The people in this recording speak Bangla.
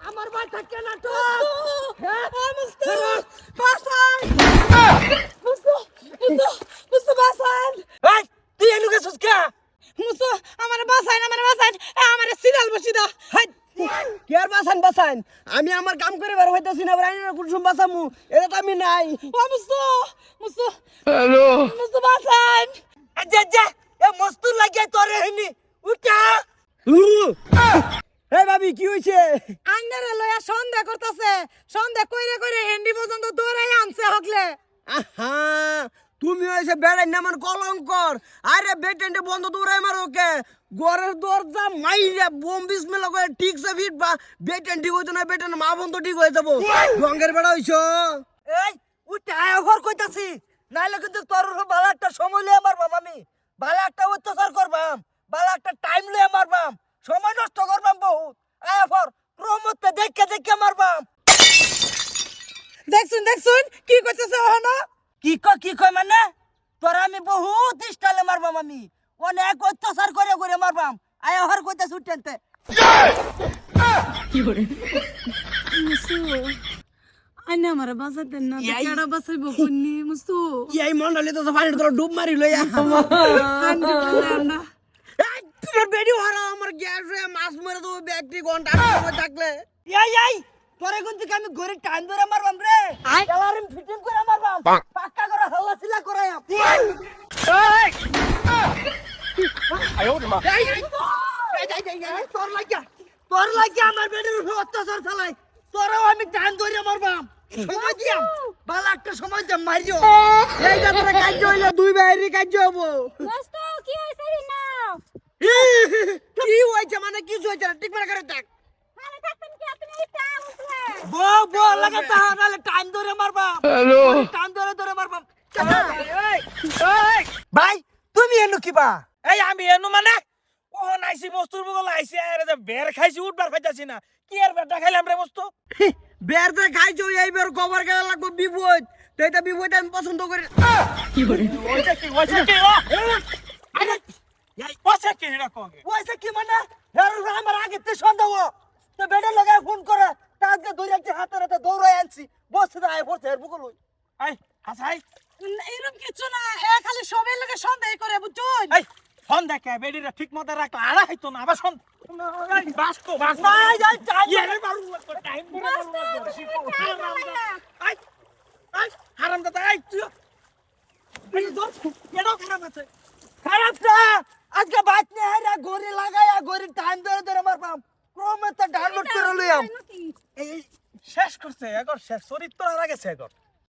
আমার ভাই থাকে না তো তুই এনু গেছিস কে কেয়ার বাসান আমি আমার কাম করে বের হইতাছি না রাইনা কুসুম বাসামু এটা তো আমি নাই হ্যালো যা যা এ মস্ত লাগে তোরে হইনি উঠা এই ভাবি কি হইছে আহা তুমি হইছে বেড়াই না আমার কলঙ্কর আরে বেটেন্ডে বন্ধ দৌড়াই মার ওকে ঘরের দরজা মাইরা বোম বিসমিল্লাহ করে ঠিক সে ফিট বা বেটেন ঠিক হইতো না বেটেন মা বন্ধ ঠিক হয়ে যাবো রঙের বেড়া হইছো এই উঠে আয় ঘর কইতাছি নাইলে কিন্তু তোর ভালো একটা সময় লয়ে মারবাম আমি ভালো একটা অত্যাচার করবাম ভালো একটা টাইম লয়ে মারবাম সময় নষ্ট করবাম বহুত আয় ফর প্রমোদকে দেখে দেখে মারবাম দেখছুন কি করতেছে ওহনো কি কয় মানে তোরা আমি বহুত স্টাইলে মারবাম আমি অনেক অত্যাচার করে করে মারবাম আয় হর কইতে ছুটেনতে আইনা আমারে বাঁচাতে না কেডা বাঁচাইবো কোননি মুস্তু এই মন্ডলে তো পানির তোরা ডুব মারি লইয়া না তোমার বেডি হারা আমার গ্যাস রে মাছ মেরে তো ব্যাগটি ঘন্টা থাকলে এই তোরে কিন্তু আমি ঘরে টাইম ধরে মারবাম রে এলারিম ফিটিং করে মারবাম পাক্কা করে হাল্লা চিল্লা করে তোর লাগিয়া আমার বেডির উপর অত্যাচার চালাই তোরাও আমি টাইম ধরে মারবাম সময় দিয়াম বালা একটা সময় দিয়াম মারিও এই যাত্রা কাজ হইলো দুই বাইরে কাজ হবো কি হইছে রে নাও কি হইছে মানে কিছু হইছে না ঠিক করে করে দেখ আরে থাকতেন কি আপনি এই টাইম উঠলে বো লাগা তা নালে টাইম ধরে মারবাম হ্যালো টাইম ধরে মারবাম ভাই তুমি এনু কিবা এই আমি এনু মানে ও নাইছি বস্তুর বগল আইছি আরে যে বের খাইছি উঠবার পাইতাছি না কি আর বেটা খাইলাম রে বস্তু বের দে খাইছো এই বের কভার গেলা লাগবে বিপদ তেটা বিপদ আমি পছন্দ করি কি করে ওইটা কি ও আরে এই ওসে কি রে কোগে ওইসে কি মানে হেরু আমার আগে তে সন্দেহ তো বেডে লাগায় ফোন করে তাকে ধরে হাতে হাতে দৌড়ায় আনছি বসে আয় পড়ছে এর বুকল এই হাসাই এরকম কিছু না এ খালি সবের লগে সন্দেহ করে বুঝুন এই ফোন দেখে বেডিরা ঠিক মতো রাখলা আড়া হইতো না আবার শোন এই বাসকো ভাই যাই চাই এর মারু টাইম করে এই হারাম দাদা এই তুই এই দোস্ত কেন খারাপ আছে খারাপটা আজকে বাইক নিয়ে হেরা গড়ি লাগায়া গড়ি টাইম ধরে মারবাম ক্রমে তো ডাউনলোড করে লইয়াম এই শেষ করছে এখন শেষ চরিত্র হারা গেছে এখন